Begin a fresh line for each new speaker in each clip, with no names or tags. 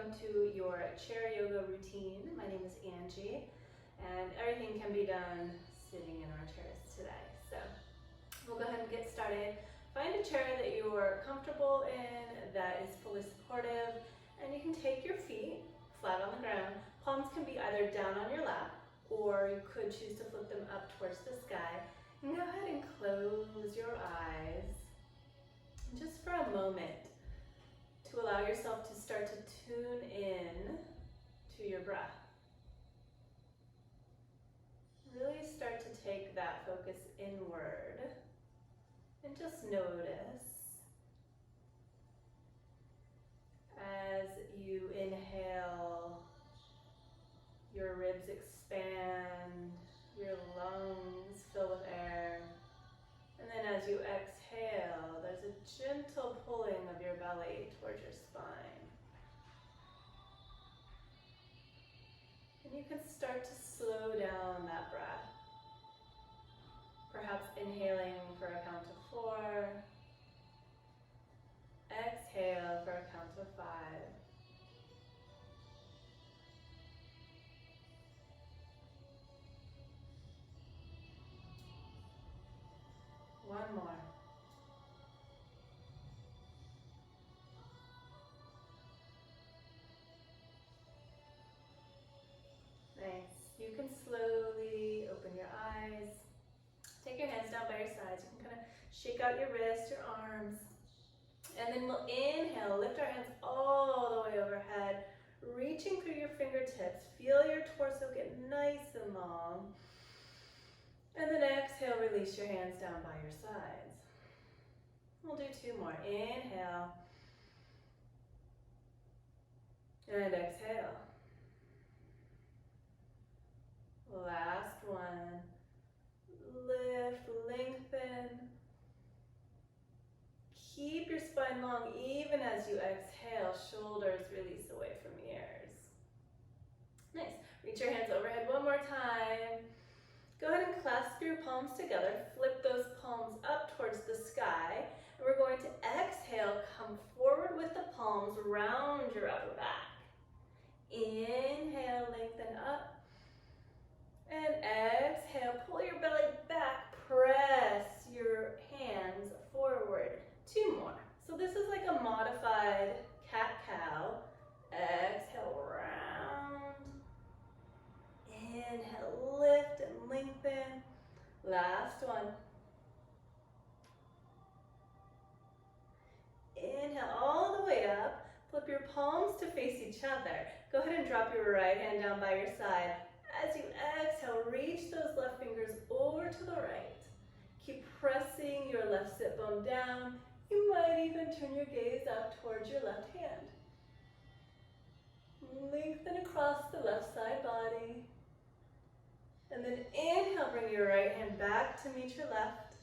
welcome to your chair yoga routine. My name is Angie, and everything can be done sitting in our chairs today. So we'll go ahead and get started. Find a chair that you are comfortable in, that is fully supportive, and you can take your feet flat on the ground. Palms can be either down on your lap, or you could choose to flip them up towards the sky. And go ahead and close your eyes, just for a moment, to allow yourself to start to tune in to your breath. Really start to take that focus inward and just notice as you inhale, your ribs expand, your lungs fill with air, and then as you exhale, there's a gentle pulling of your belly towards your spine. And you can start to slow down that breath. Perhaps inhaling for a count of 4. Exhale for a count of 5. One more. Nice. You can slowly open your eyes. Take your hands down by your sides. You can kind of shake out your wrists, your arms. And then we'll inhale, lift our hands all the way overhead, reaching through your fingertips. Feel your torso get nice and long. And then exhale, release your hands down by your sides. We'll do 2 more. Inhale. And exhale. Last one. Lift, lengthen. Keep your spine long even as you exhale. Shoulders release away from ears. Nice. Reach your hands overhead one more time. Go ahead and clasp your palms together. Flip those palms up towards the sky. And we're going to exhale, come forward with the palms, round your upper back. Inhale, lengthen up. And exhale, pull your belly back, press your hands forward. 2 more. So this is like a modified cat-cow. Exhale, round. Inhale, lift and lengthen. Last one. Inhale all the way up. Flip your palms to face each other. Go ahead and drop your right hand down by your side. As you exhale, reach those left fingers over to the right. Keep pressing your left sit bone down. You might even turn your gaze up towards your left hand. Lengthen across the left side body. And then inhale, bring your right hand back to meet your left.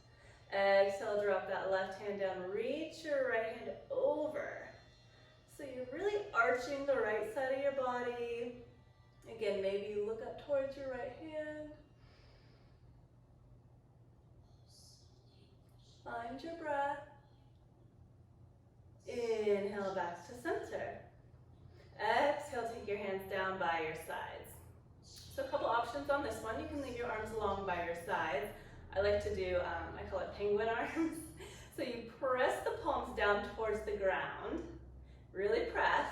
Exhale, drop that left hand down. Reach your right hand over. So you're really arching the right side of your body. Again, maybe you look up towards your right hand. Find your breath. Inhale back to center. Exhale, take your hands down by your sides. So a couple options on this one. You can leave your arms long by your sides. I like to do, I call it penguin arms. So you press the palms down towards the ground. Really press.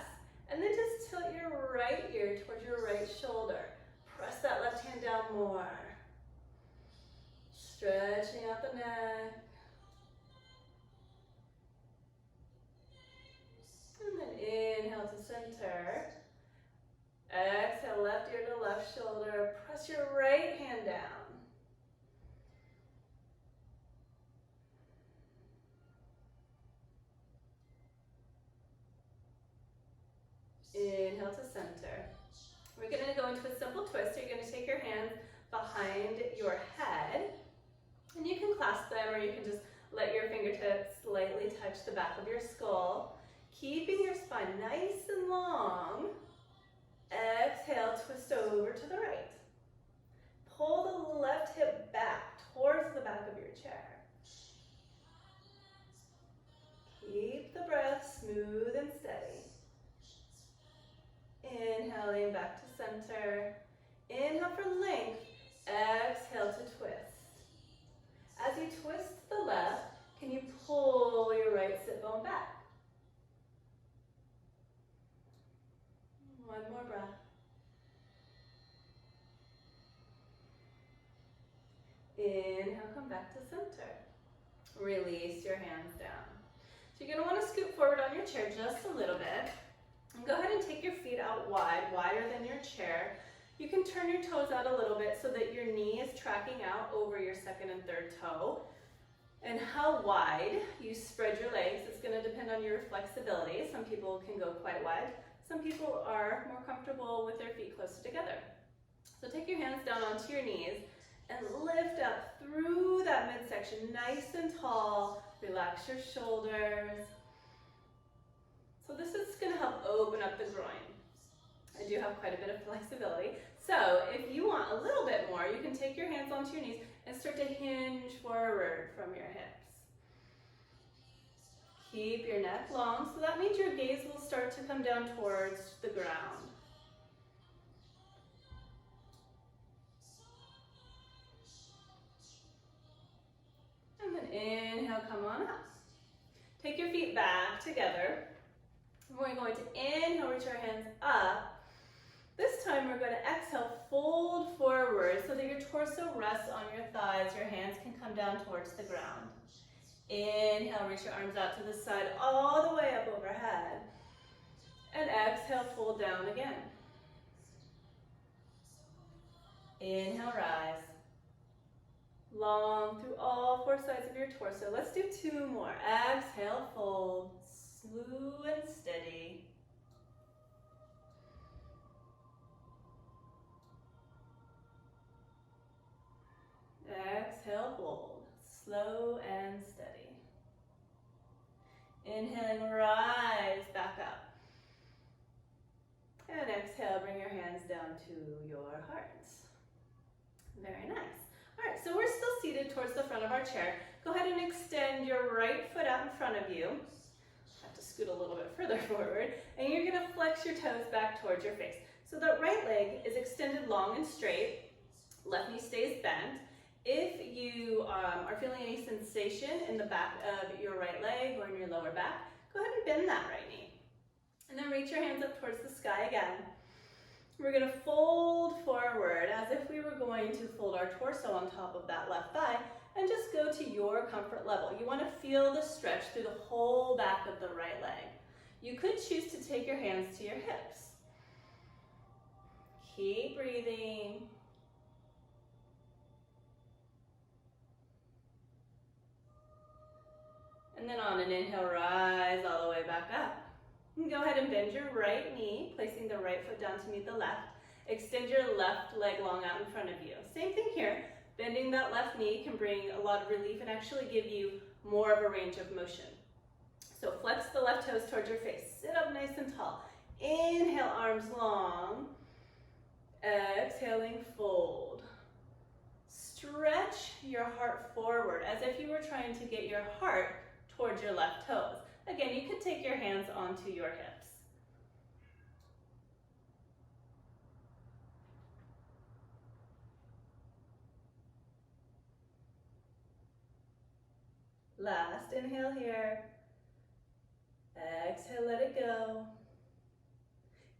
And then just tilt your right ear towards your right shoulder. Press that left hand down more. Stretching out the neck. And then inhale to center. Exhale, left ear to left shoulder. Press your right hand down. Inhale to center. We're going to go into a simple twist. You're going to take your hands behind your head, and you can clasp them, or you can just let your fingertips lightly touch the back of your skull, keeping your spine nice and long. Exhale, twist over to the right. Pull the left hip back towards the back of your chair. Keep the breath smooth and steady. back to center. Inhale for length. Exhale to twist. As you twist the left, can you pull your right sit bone back? One more breath. Inhale, come back to center. Release your hands down. So you're going to want to scoot forward on your chair just a little bit. And go ahead and take your feet out wide, wider than your chair. You can turn your toes out a little bit so that your knee is tracking out over your second and third toe. And how wide you spread your legs, it's going to depend on your flexibility. Some people can go quite wide. Some people are more comfortable with their feet closer together. So take your hands down onto your knees and lift up through that midsection, nice and tall. Relax your shoulders. So this is going to help open up the groin. I do have quite a bit of flexibility. So if you want a little bit more, you can take your hands onto your knees and start to hinge forward from your hips. Keep your neck long, so that means your gaze will start to come down towards the ground. And then inhale, come on up. Take your feet back together. We're going to inhale, reach our hands up. This time we're going to exhale, fold forward so that your torso rests on your thighs. Your hands can come down towards the ground. Inhale, reach your arms out to the side, all the way up overhead. And exhale, fold down again. Inhale, rise. Long through all four sides of your torso. Let's do two more. Exhale, fold, slow and steady. Exhale, fold, slow and steady. Inhaling, rise back up. And exhale, bring your hands down to your heart. Very nice. All right, so we're still seated towards the front of our chair. Go ahead and extend your right foot out in front of you. Have to scoot a little bit further forward. And you're gonna flex your toes back towards your face. So the right leg is extended long and straight. Left knee stays bent. If you are feeling any sensation in the back of your right leg or in your lower back, go ahead and bend that right knee. And then reach your hands up towards the sky again. We're going to fold forward as if we were going to fold our torso on top of that left thigh and just go to your comfort level. You want to feel the stretch through the whole back of the right leg. You could choose to take your hands to your hips. Keep breathing. And then on an inhale, rise all the way back up. And go ahead and bend your right knee, placing the right foot down to meet the left. Extend your left leg long out in front of you. Same thing here. Bending that left knee can bring a lot of relief and actually give you more of a range of motion. So flex the left toes towards your face. Sit up nice and tall. Inhale, arms long. Exhaling, fold. Stretch your heart forward as if you were trying to get your heart towards your left toes. Again, you could take your hands onto your hips. Last inhale here. Exhale, let it go.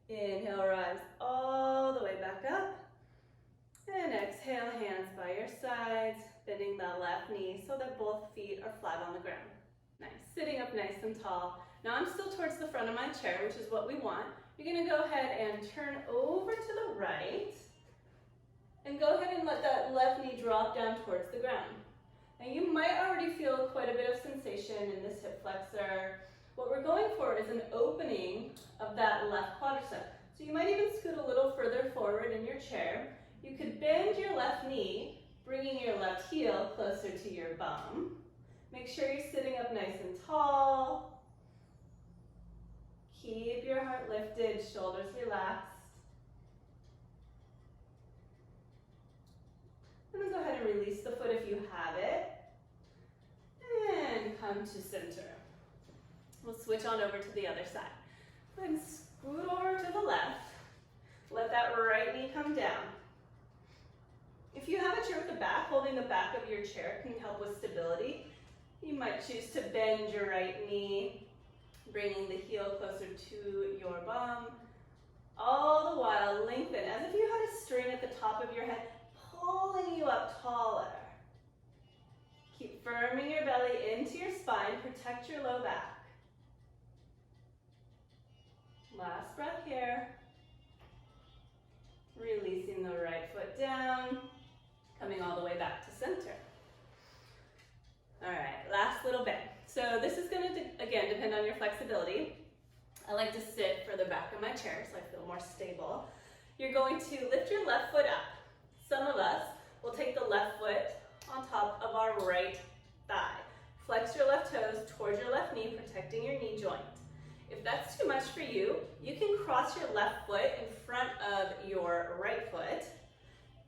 Inhale, rise all the way back up. And exhale, hands by your sides, bending the left knee so that both feet are flat on the ground. Nice, sitting up nice and tall. Now I'm still towards the front of my chair, which is what we want. You're gonna go ahead and turn over to the right and go ahead and let that left knee drop down towards the ground. Now you might already feel quite a bit of sensation in this hip flexor. What we're going for is an opening of that left quadricep. So you might even scoot a little further forward in your chair. You could bend your left knee, bringing your left heel closer to your bum. Make sure you're sitting up nice and tall. Keep your heart lifted, shoulders relaxed. And then go ahead and release the foot if you have it. And come to center. We'll switch on over to the other side. Go ahead and scoot over to the left. Let that right knee come down. If you have a chair with a back, holding the back of your chair can help with stability. You might choose to bend your right knee, bringing the heel closer to your bum. All the while, lengthen as if you had a string at the top of your head, pulling you up taller. Keep firming your belly into your spine. Protect your low back. Last breath here. Releasing the right foot down. Coming all the way back to center. All right, last little bend. So this is going to, again, depend on your flexibility. I like to sit further back in my chair so I feel more stable. You're going to lift your left foot up. Some of us will take the left foot on top of our right thigh. Flex your left toes towards your left knee, protecting your knee joint. If that's too much for you, you can cross your left foot in front of your right foot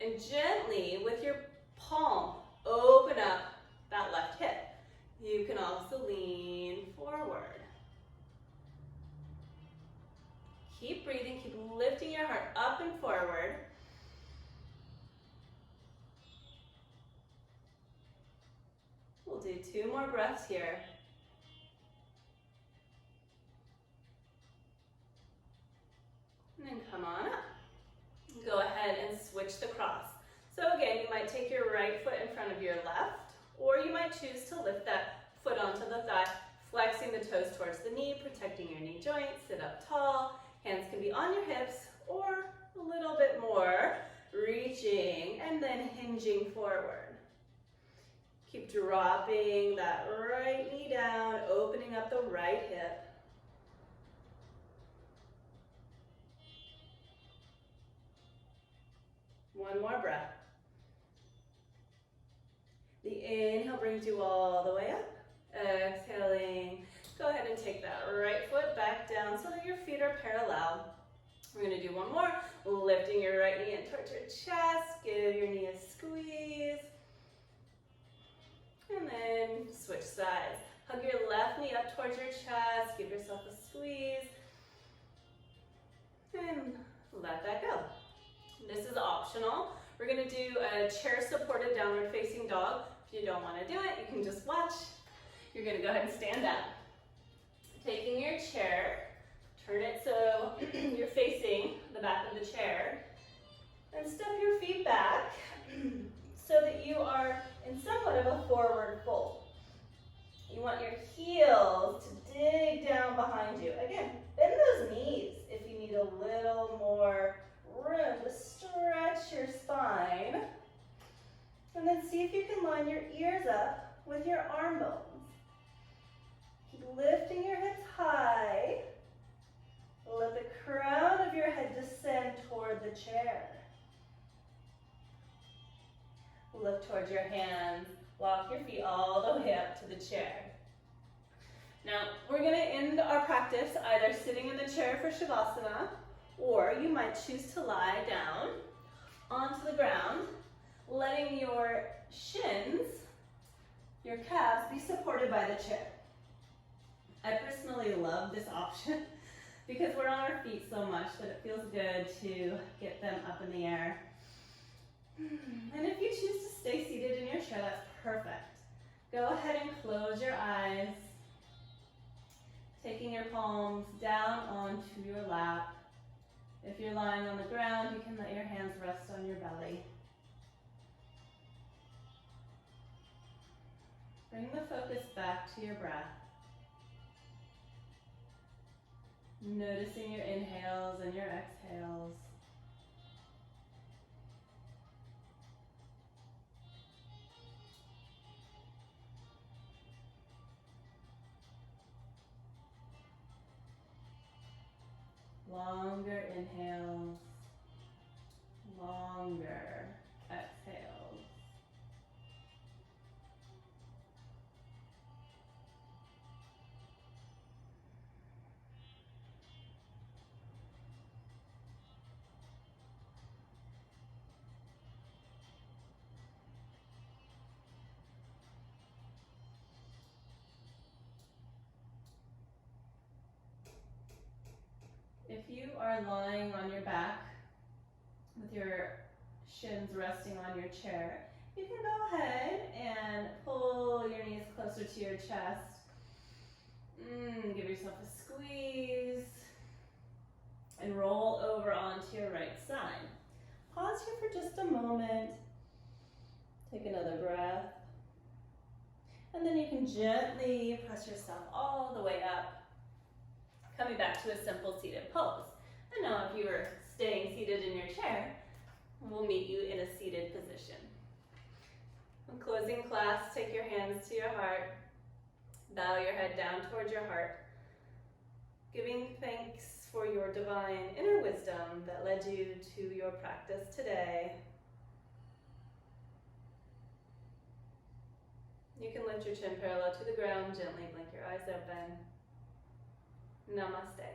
and gently, with your palm, open up that left hip. You can also lean forward. Keep breathing, keep lifting your heart up and forward. We'll do 2 more breaths here. And then come on up. Go ahead and switch the cross. So again, you might take your right foot in front of your left, or you might choose to lift that foot onto the thigh, flexing the toes towards the knee, protecting your knee joint. Sit up tall. Hands can be on your hips or a little bit more, reaching and then hinging forward. Keep dropping that right knee down, opening up the right hip. One more breath. The inhale brings you all the way up. Exhaling. Go ahead and take that right foot back down so that your feet are parallel. We're going to do one more. Lifting your right knee in towards your chest. Give your knee a squeeze. And then switch sides. Hug your left knee up towards your chest. Give yourself a squeeze. And let that go. This is optional. We're going to do a chair-supported downward facing dog. If you don't want to do it, you can just watch. You're going to go ahead and stand up. Taking your chair, turn it so you're facing the back of the chair, and step your feet back so that you are in somewhat of a forward fold. You want your heels to dig down behind you. Again, bend those knees if you need a little more room to stretch your spine. And then see if you can line your ears up with your arm bones. Keep lifting your hips high. Let the crown of your head descend toward the chair. Look towards your hands. Walk your feet all the way up to the chair. Now, we're going to end our practice either sitting in the chair for Shavasana, or you might choose to lie down onto the ground, letting your shins, your calves, be supported by the chair. I personally love this option because we're on our feet so much that it feels good to get them up in the air. And if you choose to stay seated in your chair, that's perfect. Go ahead and close your eyes, taking your palms down onto your lap. If you're lying on the ground, you can let your hands rest on your belly. Bring the focus back to your breath. Noticing your inhales and your exhales. Longer inhales, longer exhales. If you are lying on your back with your shins resting on your chair, you can go ahead and pull your knees closer to your chest. Give yourself a squeeze and roll over onto your right side. Pause here for just a moment. Take another breath. And then you can gently press yourself all the way up, coming back to a simple seated pose. And now if you are staying seated in your chair, we'll meet you in a seated position. When closing class, take your hands to your heart. Bow your head down towards your heart, giving thanks for your divine inner wisdom that led you to your practice today. You can lift your chin parallel to the ground, gently blink your eyes open. Namaste.